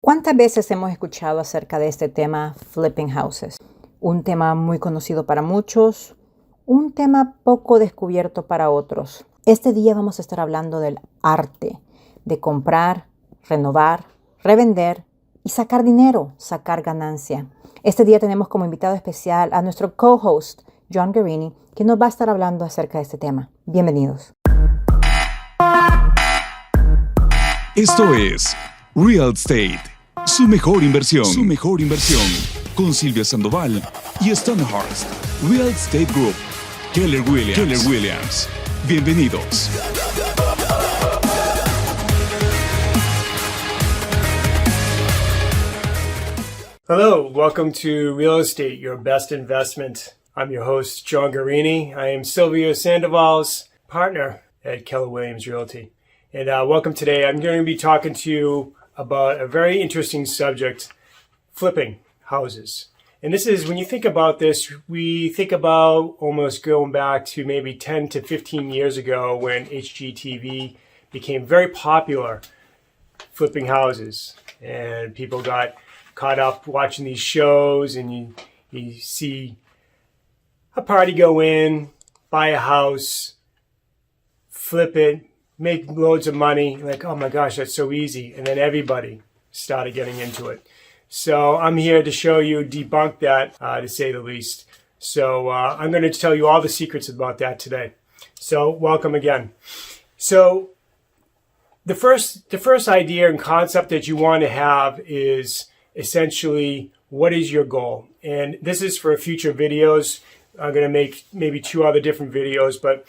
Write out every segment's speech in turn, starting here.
¿Cuántas veces hemos escuchado acerca de este tema flipping houses? Un tema muy conocido para muchos, un tema poco descubierto para otros. Este día vamos a estar hablando del arte de comprar, renovar, revender y sacar dinero, sacar ganancia. Este día tenemos como invitado especial a nuestro co-host, John Guarini, que nos va a estar hablando acerca de este tema. Bienvenidos. Esto es Real Estate, su mejor inversión. Con Silvia Sandoval y Stan Hurst. Real Estate Group, Keller Williams. Bienvenidos. Hello, welcome to Real Estate, your best investment. I'm your host, John Guarini. I am Silvia Sandoval's partner at Keller Williams Realty. And welcome today. I'm going to be talking to you about a very interesting subject, flipping houses. And this is, when you think about this, we think about almost going back to maybe 10 to 15 years ago when HGTV became very popular, flipping houses. And people got caught up watching these shows, and you see a party go in, buy a house, flip it, make loads of money, like, oh my gosh, that's so easy. And then everybody started getting into it. So I'm here to show you, debunk that, to say the least. So I'm going to tell you all the secrets about that today. So welcome again. So the first idea and concept that you want to have is essentially, what is your goal? And this is for future videos. I'm going to make maybe 2 other different videos, but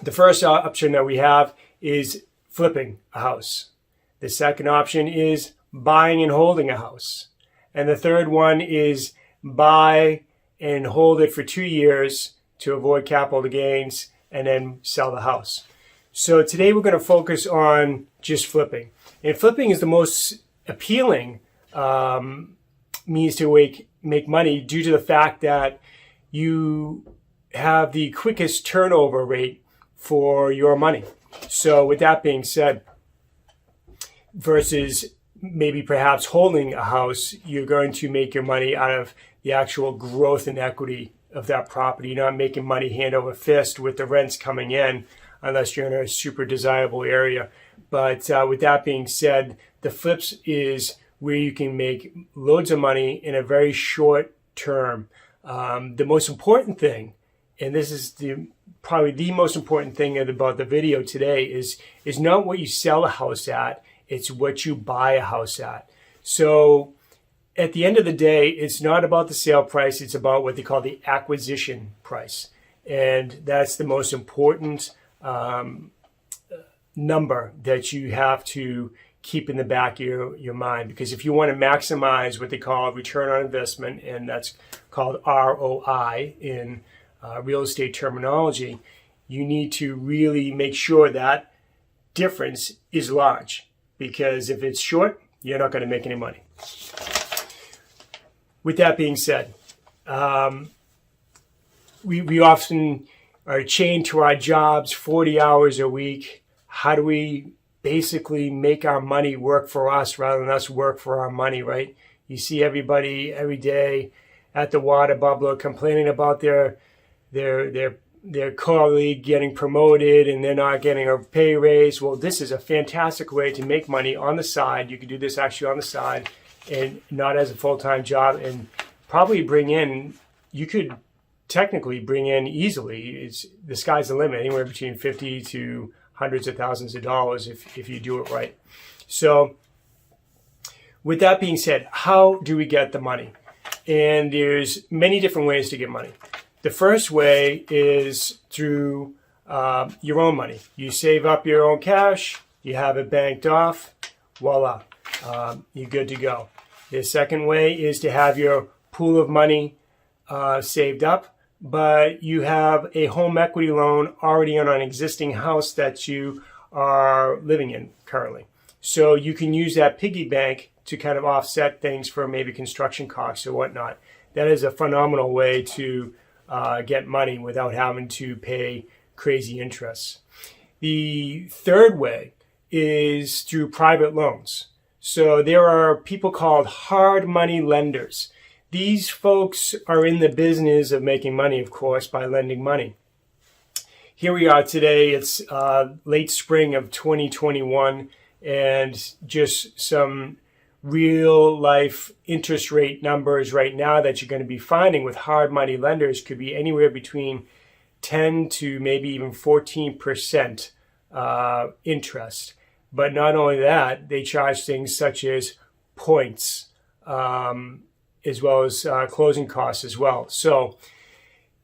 the first option that we have is flipping a house. The second option is buying and holding a house. And the third one is buy and hold it for 2 years to avoid capital gains and then sell the house. So today we're going to focus on just flipping. And flipping is the most appealing means to make money due to the fact that you have the quickest turnover rate for your money. So with that being said, versus maybe perhaps holding a house, you're going to make your money out of the actual growth and equity of that property. You're not making money hand over fist with the rents coming in unless you're in a super desirable area. But with that being said, the flips is where you can make loads of money in a very short term. The most important thing, and this is probably the most important thing about the video today, is not what you sell a house at, it's what you buy a house at. So at the end of the day, it's not about the sale price, it's about what they call the acquisition price. And that's the most important number that you have to keep in the back of your mind, because if you want to maximize what they call return on investment, and that's called ROI in real estate terminology, you need to really make sure that difference is large, because if it's short, you're not going to make any money. With that being said, we often are chained to our jobs 40 hours a week. How do we basically make our money work for us rather than us work for our money, right? You see everybody every day at the water bubbler complaining about their colleague getting promoted and they're not getting a pay raise. Well, this is a fantastic way to make money on the side. You can do this actually on the side and not as a full-time job, and probably you could technically bring in easily, the sky's the limit, anywhere between 50 to hundreds of thousands of dollars if you do it right. So with that being said, how do we get the money? And there's many different ways to get money. The first way is through your own money. You save up your own cash, you have it banked off, voila, you're good to go. The second way is to have your pool of money saved up, but you have a home equity loan already on an existing house that you are living in currently. So you can use that piggy bank to kind of offset things for maybe construction costs or whatnot. That is a phenomenal way to get money without having to pay crazy interests. The third way is through private loans. So there are people called hard money lenders. These folks are in the business of making money, of course, by lending money. Here we are today. It's late spring of 2021, and just some real life interest rate numbers right now that you're going to be finding with hard money lenders could be anywhere between 10 to maybe even 14% interest. But not only that, they charge things such as points, as well as closing costs as well. So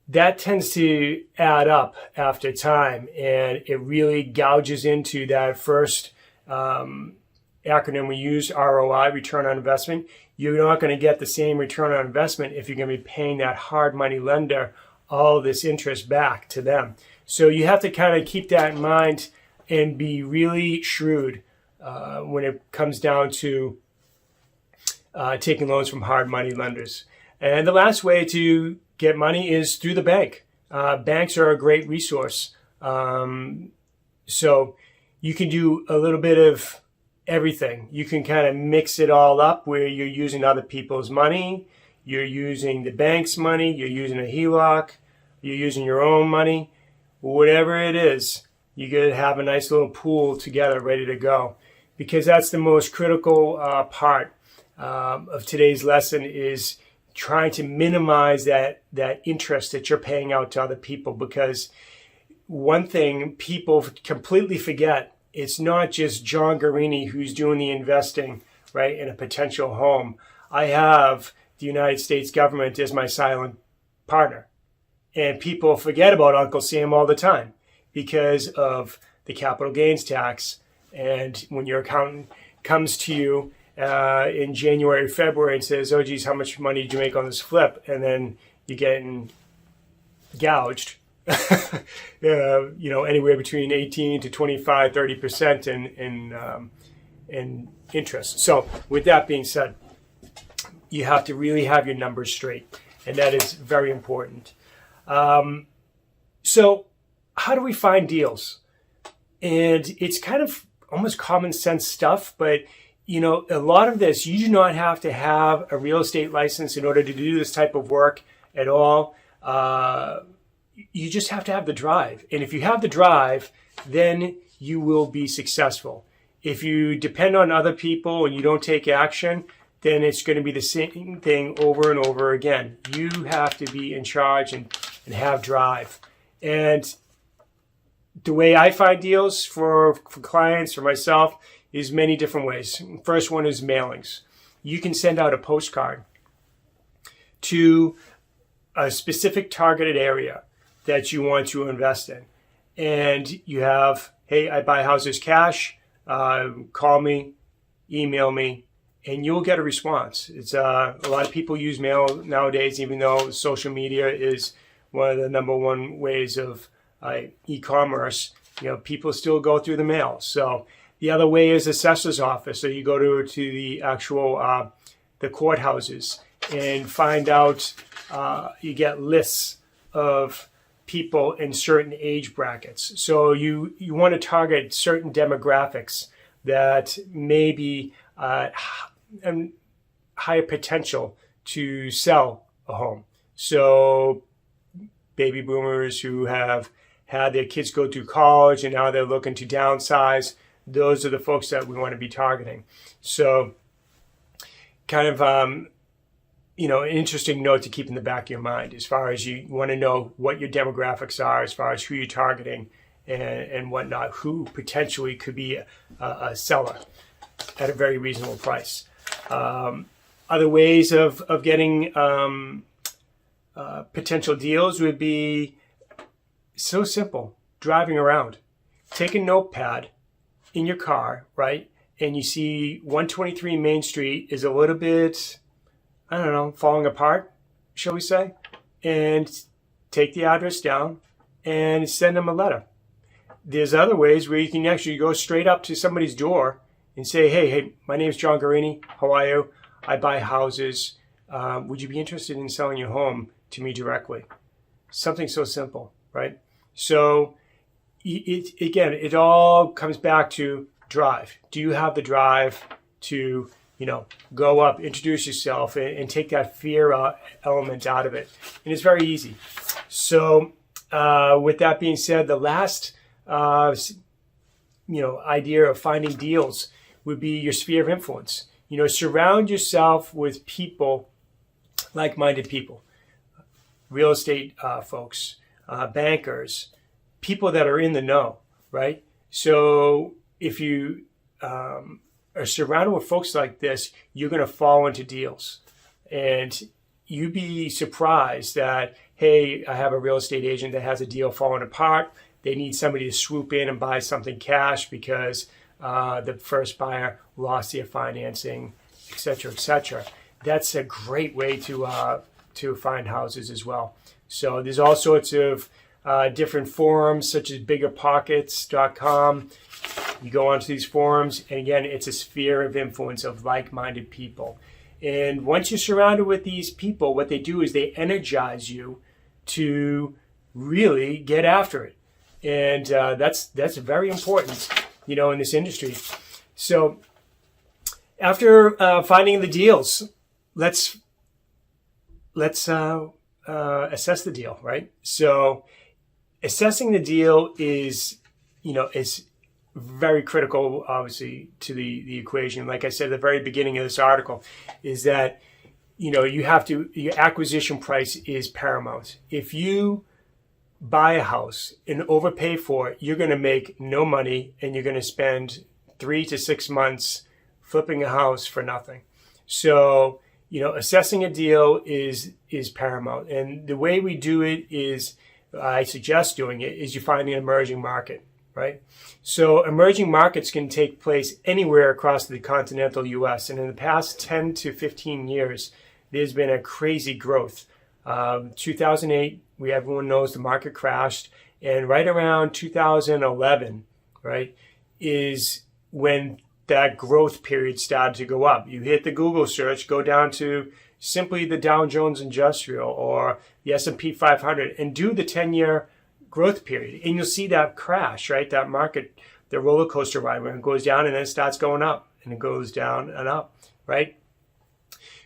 that tends to add up after time, and it really gouges into that first acronym we use, ROI, return on investment. You're not going to get the same return on investment if you're going to be paying that hard money lender all this interest back to them. So you have to kind of keep that in mind and be really shrewd when it comes down to taking loans from hard money lenders. And the last way to get money is through the bank. Banks are a great resource. So you can do a little bit of everything. You can kind of mix it all up where you're using other people's money, you're using the bank's money, you're using a HELOC, you're using your own money, whatever it is. You got to have a nice little pool together ready to go, because that's the most critical part of today's lesson, is trying to minimize that interest that you're paying out to other people. Because one thing people completely forget, it's not just John Garini who's doing the investing, right, in a potential home. I have the United States government as my silent partner. And people forget about Uncle Sam all the time because of the capital gains tax. And when your accountant comes to you in January, February and says, oh, geez, how much money did you make on this flip? And then you're getting gouged, anywhere between 18 to 25, 30% in interest. So with that being said, you have to really have your numbers straight. And that is very important. So how do we find deals? And it's kind of almost common sense stuff, but a lot of this, you do not have to have a real estate license in order to do this type of work at all. You just have to have the drive. And if you have the drive, then you will be successful. If you depend on other people and you don't take action, then it's going to be the same thing over and over again. You have to be in charge and have drive. And the way I find deals for clients, for myself, is many different ways. First one is mailings. You can send out a postcard to a specific targeted area that you want to invest in. And you have, hey, I buy houses cash, call me, email me, and you'll get a response. It's a lot of people use mail nowadays, even though social media is one of the number one ways of e-commerce. People still go through the mail. So the other way is assessor's office. So you go to the actual the courthouses and find out. You get lists of people in certain age brackets. So you want to target certain demographics that may be higher potential to sell a home. So baby boomers who have had their kids go through college and now they're looking to downsize, those are the folks that we want to be targeting. So kind of, an interesting note to keep in the back of your mind as far as you want to know what your demographics are, as far as who you're targeting and whatnot, who potentially could be a seller at a very reasonable price. Other ways of getting potential deals would be so simple. Driving around. Take a notepad in your car, right? And you see 123 Main Street is a little bit, falling apart, shall we say? And take the address down and send them a letter. There's other ways where you can actually go straight up to somebody's door and say, hey, my name's John Garini. How are you? I buy houses. Would you be interested in selling your home to me directly? Something so simple, right? So it all comes back to drive. Do you have the drive to, go up, introduce yourself, and take that fear element out of it. And it's very easy. So with that being said, the last idea of finding deals would be your sphere of influence. Surround yourself with people, like-minded people, real estate folks, bankers, people that are in the know, right? So if you are surrounded with folks like this, you're going to fall into deals. And you'd be surprised that, hey, I have a real estate agent that has a deal falling apart. They need somebody to swoop in and buy something cash because the first buyer lost their financing, et cetera, et cetera. That's a great way to find houses as well. So there's all sorts of different forums, such as biggerpockets.com. You go onto these forums, and again, it's a sphere of influence of like-minded people. And once you're surrounded with these people, what they do is they energize you to really get after it. And that's very important, in this industry. So after finding the deals, let's assess the deal, right? So assessing the deal is very critical, obviously, to the equation. Like I said at the very beginning of this article, is that, your acquisition price is paramount. If you buy a house and overpay for it, you're going to make no money, and you're going to spend 3 to 6 months flipping a house for nothing. So, assessing a deal is paramount. And the way we do it is, I suggest doing it, is you find an emerging market, right? So emerging markets can take place anywhere across the continental U.S. And in the past 10 to 15 years, there's been a crazy growth. 2008, everyone knows the market crashed. And right around 2011, right, is when that growth period started to go up. You hit the Google search, go down to simply the Dow Jones Industrial or the S&P 500 and do the 10-year growth period. And you'll see that crash, right? That market, the roller coaster ride, when it goes down and then it starts going up and it goes down and up, right?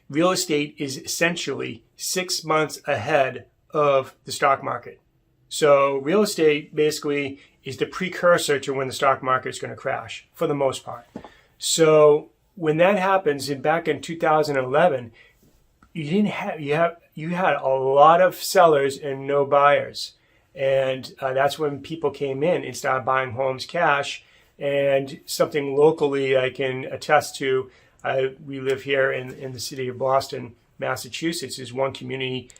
Real estate is essentially 6 months ahead of the stock market. So real estate basically is the precursor to when the stock market is going to crash for the most part. So when that happens, back in 2011, you had a lot of sellers and no buyers. And that's when people came in and started buying homes cash. And something locally I can attest to, we live here in the city of Boston, Massachusetts, is one community,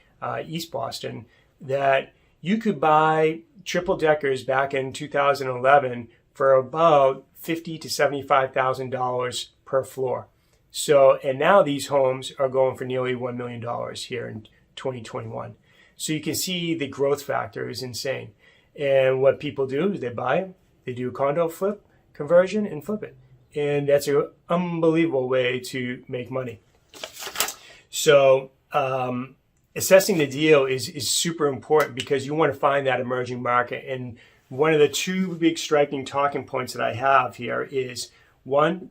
East Boston, that you could buy triple deckers back in 2011 for about $50,000 to $75,000 per floor. So, and now these homes are going for nearly $1 million here in 2021. So you can see the growth factor is insane. And what people do is they buy it, they do a condo flip, conversion, and flip it. And that's an unbelievable way to make money. So assessing the deal is super important because you want to find that emerging market. And one of the two big striking talking points that I have here is, one,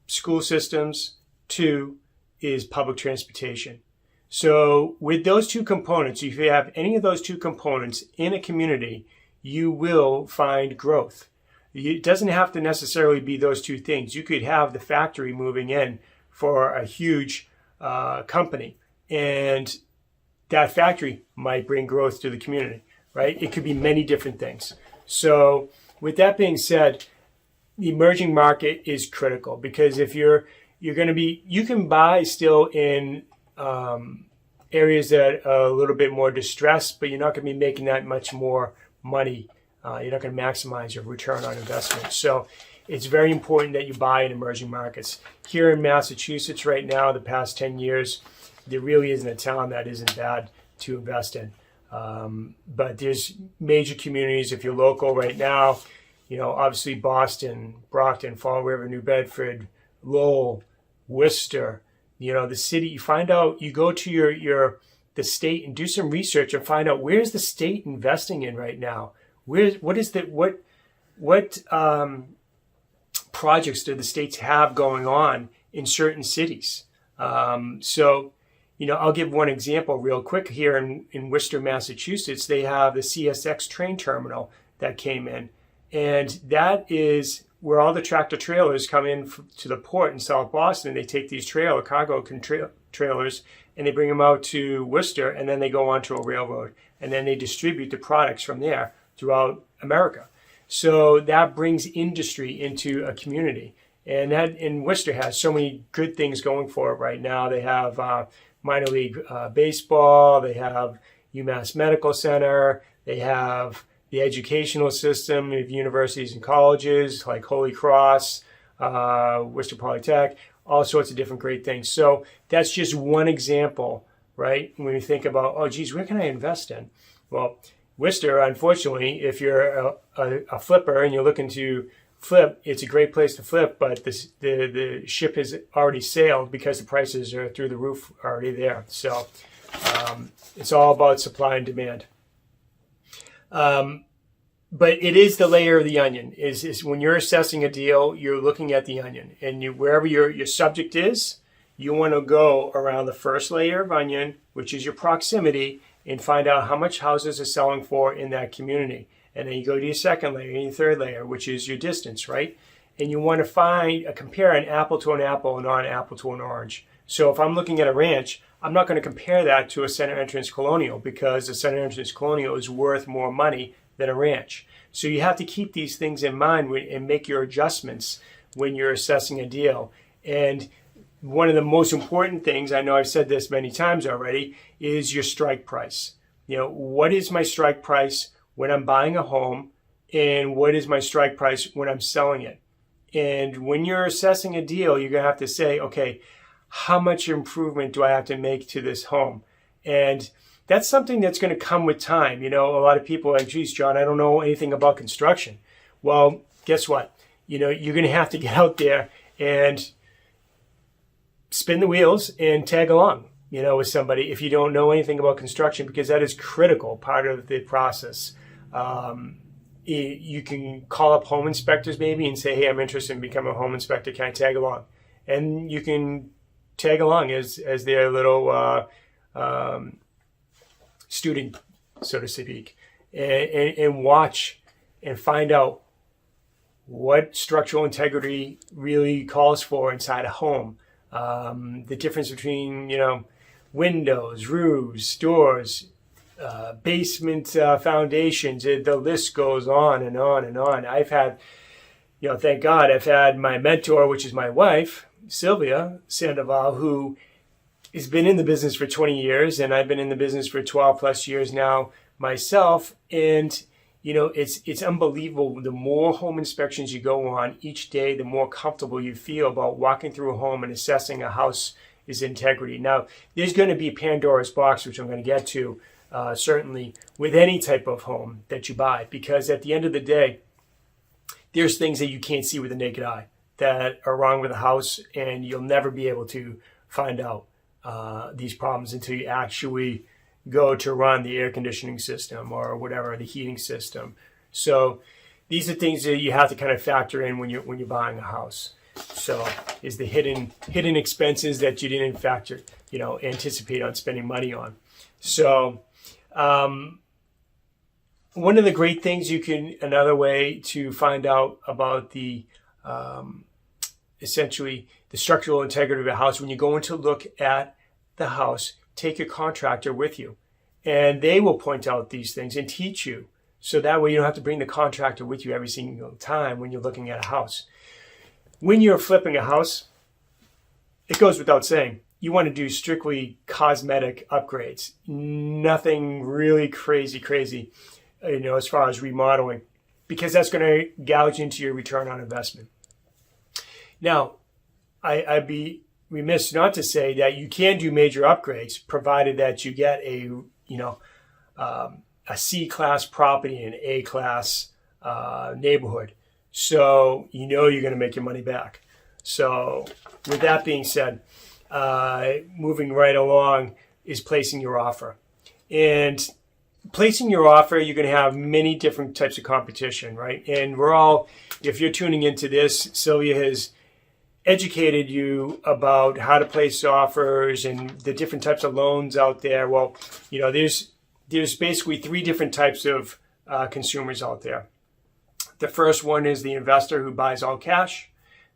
school systems, two is public transportation. So with those two components, if you have any of those two components in a community, you will find growth. It doesn't have to necessarily be those two things. You could have the factory moving in for a huge company, and that factory might bring growth to the community, right? It could be many different things. So with that being said, the emerging market is critical because if you're going to be, you can buy still in areas that are a little bit more distressed, but you're not going to be making that much more money. You're not going to maximize your return on investment. So it's very important that you buy in emerging markets. Here in Massachusetts right now, the past 10 years, there really isn't a town that isn't bad to invest in. But there's major communities. If you're local right now, obviously Boston, Brockton, Fall River, New Bedford, Lowell, Worcester, the city, you find out, you go to the state and do some research and find out where's the state investing in right now. What projects do the states have going on in certain cities. So, I'll give one example real quick. Here in Worcester, Massachusetts, they have the CSX train terminal that came in. And that is where all the tractor trailers come in to the port in South Boston. They take these cargo trailers, and they bring them out to Worcester, and then they go onto a railroad. And then they distribute the products from there throughout America. So that brings industry into a community. And that in Worcester has so many good things going for it right now. They have minor league baseball. They have UMass Medical Center. They have the educational system of universities and colleges like Holy Cross, Worcester Polytech, all sorts of different great things. So that's just one example, right? When you think about, oh, geez, where can I invest in? Well, Worcester, unfortunately, if you're a flipper and you're looking to flip, it's a great place to flip, but the ship has already sailed because the prices are through the roof already there. So it's all about supply and demand. But it is the layer of the onion. Is when you're assessing a deal, you're looking at the onion, and wherever your subject is, you want to go around the first layer of onion, which is your proximity, and find out how much houses are selling for in that community. And then you go to your second layer and your third layer, which is your distance, right? And you want to compare an apple to an apple and not an apple to an orange. So if I'm looking at a ranch, I'm not going to compare that to a center entrance colonial, because the center entrance colonial is worth more money than a ranch. So you have to keep these things in mind and make your adjustments when you're assessing a deal. And one of the most important things, I know I've said this many times already, is your strike price. What is my strike price when I'm buying a home, and what is my strike price when I'm selling it? And when you're assessing a deal, you're going to have to say, okay, how much improvement do I have to make to this home? And that's something that's going to come with time. A lot of people are like, geez, John, I don't know anything about construction. Well, guess what? You're going to have to get out there and spin the wheels and tag along, with somebody if you don't know anything about construction, because that is critical part of the process. You can call up home inspectors maybe and say, hey, I'm interested in becoming a home inspector. Can I tag along? And you can tag along as their little student, so to speak, and watch and find out what structural integrity really calls for inside a home. The difference between, windows, roofs, doors, basement foundations, the list goes on and on and on. I've had, thank God, I've had my mentor, which is my wife, Sylvia Sandoval, who has been in the business for 20 years, and I've been in the business for 12 plus years now myself. And, it's unbelievable. The more home inspections you go on each day, the more comfortable you feel about walking through a home and assessing a house's integrity. Now, there's going to be Pandora's box, which I'm going to get to, certainly with any type of home that you buy, because at the end of the day, there's things that you can't see with the naked eye that are wrong with the house, and you'll never be able to find out these problems until you actually go to run the air conditioning system or whatever, the heating system. So these are things that you have to kind of factor in when you're buying a house. So is the hidden expenses that you didn't anticipate on spending money on. So one of the great things another way to find out about the essentially the structural integrity of a house, when you're going to look at the house, take your contractor with you, and they will point out these things and teach you. So that way you don't have to bring the contractor with you every single time when you're looking at a house. When you're flipping a house, it goes without saying, you want to do strictly cosmetic upgrades. Nothing really crazy, as far as remodeling, because that's going to gouge into your return on investment. Now, I'd be remiss not to say that you can do major upgrades, provided that you get a C-class property in an A-class neighborhood. So you're going to make your money back. So with that being said, moving right along is placing your offer. And placing your offer, you're going to have many different types of competition, right? And if you're tuning into this, Sylvia has educated you about how to place offers and the different types of loans out there. Well, there's basically three different types of consumers out there. The first one is the investor who buys all cash.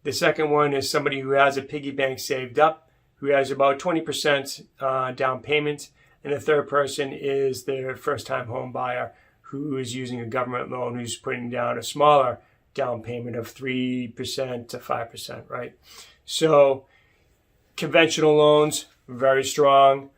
The second one is somebody who has a piggy bank saved up, who has about 20% down payment. And the third person is the first-time home buyer who is using a government loan, who's putting down a smaller down payment of 3% to 5%, right? So conventional loans, very strong.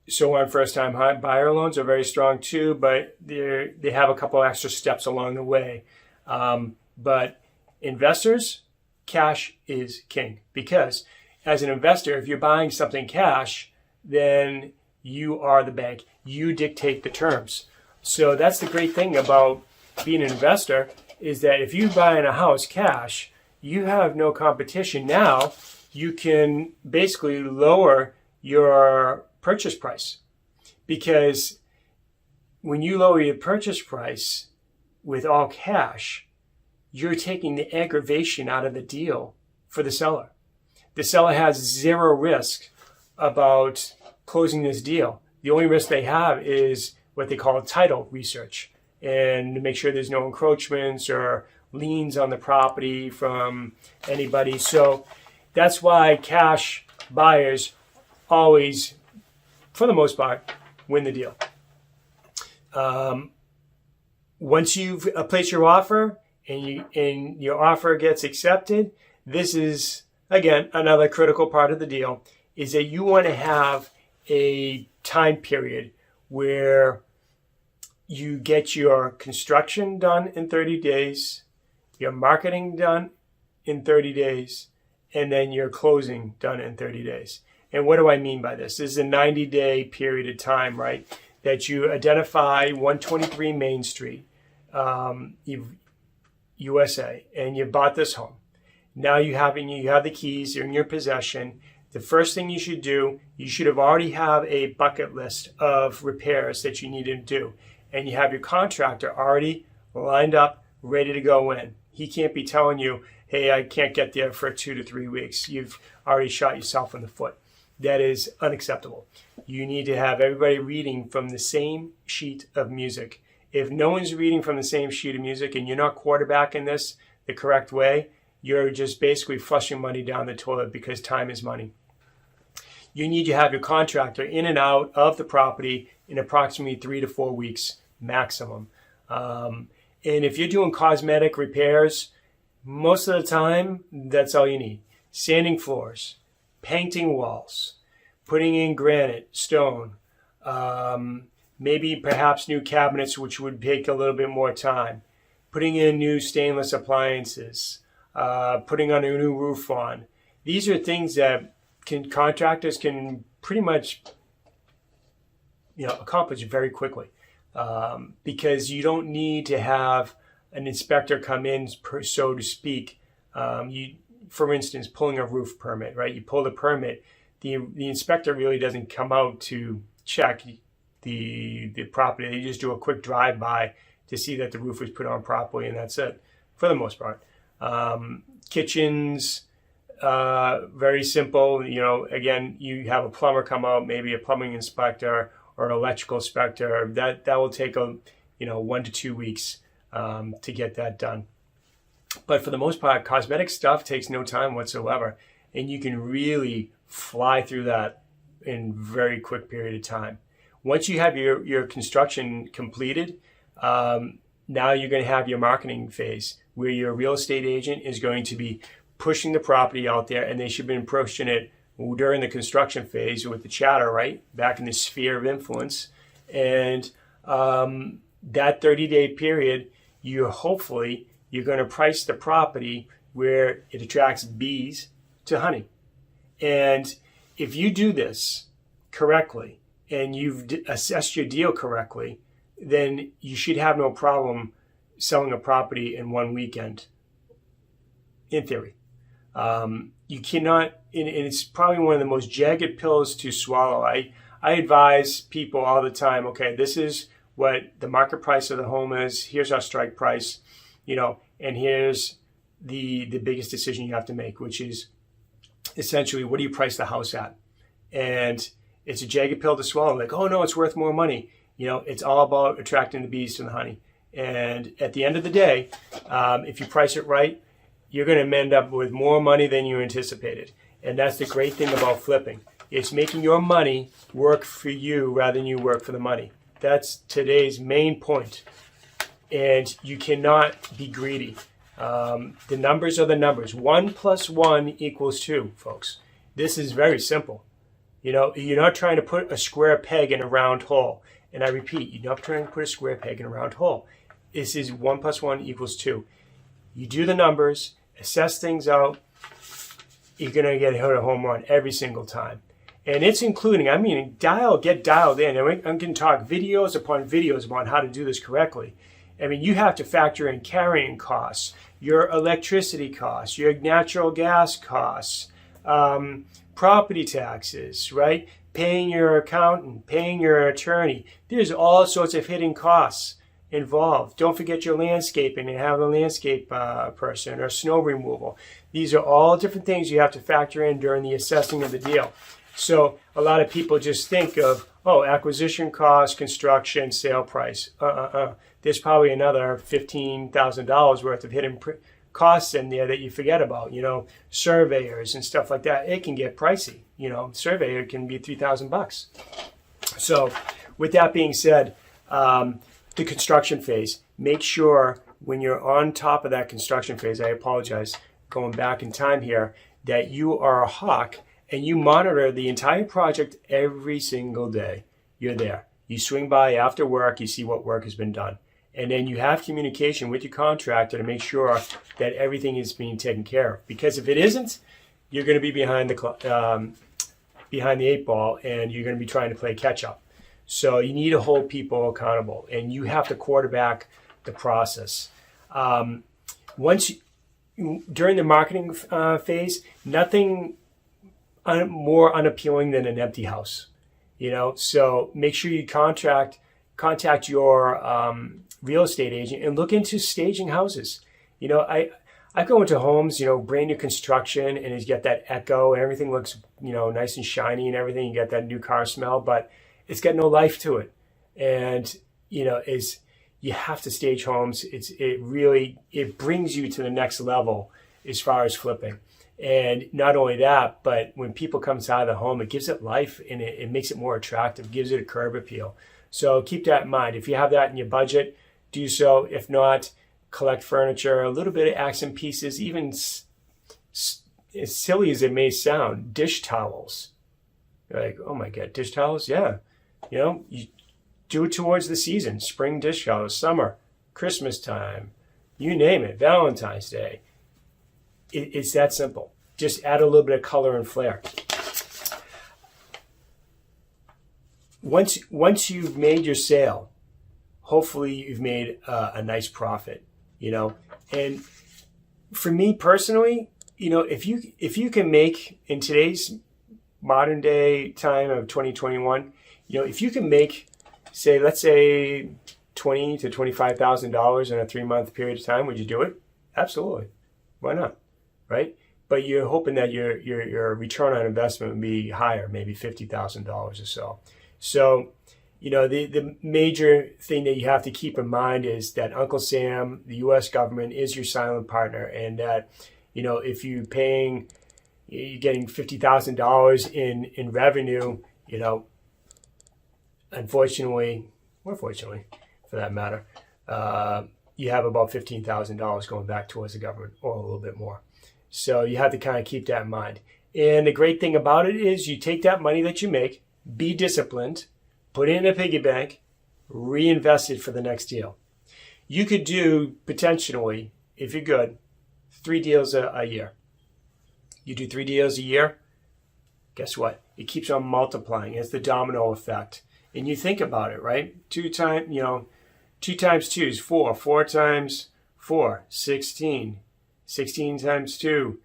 So on first-time buyer loans are very strong too, but they have a couple extra steps along the way. But investors, cash is king, because as an investor, if you're buying something cash, then you are the bank. You dictate the terms. So that's the great thing about being an investor, is that if you buy in a house cash, you have no competition. Now you can basically lower your purchase price, because when you lower your purchase price with all cash, you're taking the aggravation out of the deal for the seller. The seller has zero risk about closing this deal. The only risk they have is what they call title research, and to make sure there's no encroachments or liens on the property from anybody. So that's why cash buyers always, for the most part, win the deal. Once you've placed your offer and your offer gets accepted, this is, again, another critical part of the deal, is that you want to have a time period where you get your construction done in 30 days, your marketing done in 30 days, and then your closing done in 30 days. And what do I mean by this? This is a 90-day period of time, right? That you identify 123 Main Street, USA, and you bought this home. Now you have the keys, they're in your possession. The first thing you should do, you should have already have a bucket list of repairs that you need to do. And you have your contractor already lined up, ready to go in. He can't be telling you, hey, I can't get there for 2 to 3 weeks. You've already shot yourself in the foot. That is unacceptable. You need to have everybody reading from the same sheet of music. If no one's reading from the same sheet of music and you're not quarterbacking this the correct way, you're just basically flushing money down the toilet, because time is money. You need to have your contractor in and out of the property in approximately 3 to 4 weeks maximum. And if you're doing cosmetic repairs, most of the time, that's all you need. Sanding floors, painting walls, putting in granite, stone, maybe perhaps new cabinets, which would take a little bit more time, putting in new stainless appliances, putting on a new roof on. These are things that contractors can pretty much accomplish very quickly, because you don't need to have an inspector come in, so to speak. For instance, pulling a roof permit, right? You pull the permit, the inspector really doesn't come out to check the property. They just do a quick drive-by to see that the roof was put on properly, and that's it, for the most part. Kitchens, very simple. Again, you have a plumber come out, maybe a plumbing inspector or an electrical inspector. That will take 1 to 2 weeks to get that done. But for the most part, cosmetic stuff takes no time whatsoever, and you can really fly through that in a very quick period of time. Once you have your construction completed, now you're going to have your marketing phase, where your real estate agent is going to be pushing the property out there, and they should have been pushing it during the construction phase with the chatter, right? Back in the sphere of influence. And that 30-day period, you're going to price the property where it attracts bees to honey. And if you do this correctly and you've assessed your deal correctly, then you should have no problem selling a property in one weekend, in theory. You cannot, and it's probably one of the most jagged pills to swallow. I advise people all the time, okay, this is what the market price of the home is. Here's our strike price, and here's the biggest decision you have to make, which is essentially, what do you price the house at? And it's a jagged pill to swallow. Like, oh no, it's worth more money. It's all about attracting the bees to the honey. And at the end of the day, if you price it right, you're going to end up with more money than you anticipated. And that's the great thing about flipping. It's making your money work for you rather than you work for the money. That's today's main point. And you cannot be greedy. The numbers are the numbers. 1 + 1 = 2, folks. This is very simple. You're not trying to put a square peg in a round hole. And I repeat, you're not trying to put a square peg in a round hole. This is 1 + 1 = 2. You do the numbers, assess things out, you're going to get hit a home run every single time. And it's including, get dialed in. I'm going to talk videos upon videos about how to do this correctly. You have to factor in carrying costs, your electricity costs, your natural gas costs, property taxes, right? Paying your accountant, paying your attorney. There's all sorts of hidden costs involved. Don't forget your landscaping and have a landscape person or snow removal. These are all different things you have to factor in during the assessing of the deal. So a lot of people just think of, acquisition cost, construction, sale price. There's probably another $15,000 worth of hidden costs in there that you forget about, surveyors and stuff like that. It can get pricey. Surveyor can be $3,000. So with that being said, the construction phase, make sure when you're on top of that construction phase, I apologize, going back in time here, that you are a hawk and you monitor the entire project every single day. You're there. You swing by after work, you see what work has been done. And then you have communication with your contractor to make sure that everything is being taken care of. Because if it isn't, you're going to be behind the 8 ball and you're going to be trying to play catch up. So you need to hold people accountable and you have to quarterback the process. During the marketing phase, nothing more unappealing than an empty house. So make sure you contact your real estate agent and look into staging houses. I go into homes, brand new construction, and you get that echo and everything looks, nice and shiny and everything. You get that new car smell, but it's got no life to it. And, you have to stage homes. It brings you to the next level as far as flipping. And not only that, but when people come inside the home, it gives it life and it makes it more attractive, gives it a curb appeal. So keep that in mind. If you have that in your budget, do so. If not, collect furniture, a little bit of accent pieces, even as silly as it may sound, dish towels. You're like, oh my God, dish towels? Yeah. You do it towards the season, spring dish towels, summer, Christmas time, you name it, Valentine's Day. It's that simple. Just add a little bit of color and flair. Once you've made your sale, hopefully you've made a nice profit, And for me personally, if you can make in today's modern day time of 2021, if you can make, let's say $20,000 to $25,000 in a 3-month period of time, would you do it? Absolutely. Why not? Right? But you're hoping that your return on investment would be higher, maybe $50,000 or so. So, the major thing that you have to keep in mind is that Uncle Sam, the U.S. government, is your silent partner, and that, if you're getting $50,000 in revenue, unfortunately, or fortunately, for that matter, you have about $15,000 going back towards the government, or a little bit more. So you have to kind of keep that in mind. And the great thing about it is you take that money that you make, be disciplined, put it in a piggy bank, reinvest it for the next deal. You could do, potentially, if you're good, 3 deals a year. You do 3 deals a year, guess what? It keeps on multiplying. It's the domino effect. And you think about it, right? 2 times 2 is 4. 4 times 4, 16. 16 times 2,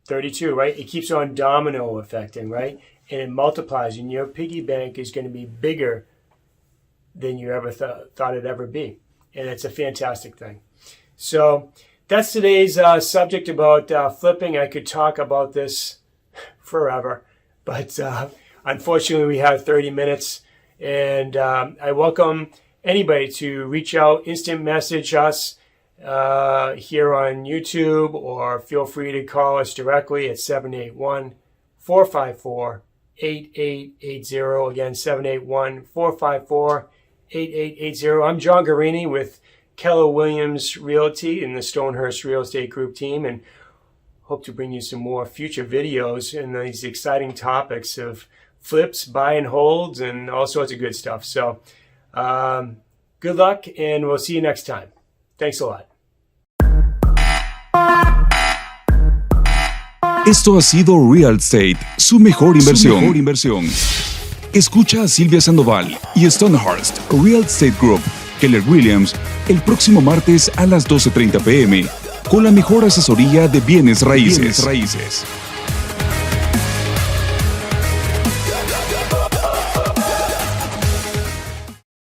32, right? It keeps on domino affecting, right? And it multiplies, and your piggy bank is going to be bigger than you ever thought it'd ever be. And it's a fantastic thing. So that's today's subject about flipping. I could talk about this forever, but unfortunately we have 30 minutes, and I welcome anybody to reach out, instant message us here on YouTube, or feel free to call us directly at 781-454-8880. Again, 781-454-8880. I'm John Garini with Keller Williams Realty and the Stonehurst Real Estate Group team, and hope to bring you some more future videos in these exciting topics of flips, buy and holds, and all sorts of good stuff. So good luck, and we'll see you next time. Thanks a lot. Esto ha sido Real Estate, su mejor inversión. Escucha a Silvia Sandoval y Stonehurst Real Estate Group, Keller Williams, el próximo martes a las 12:30 p.m. con la mejor asesoría de bienes raíces.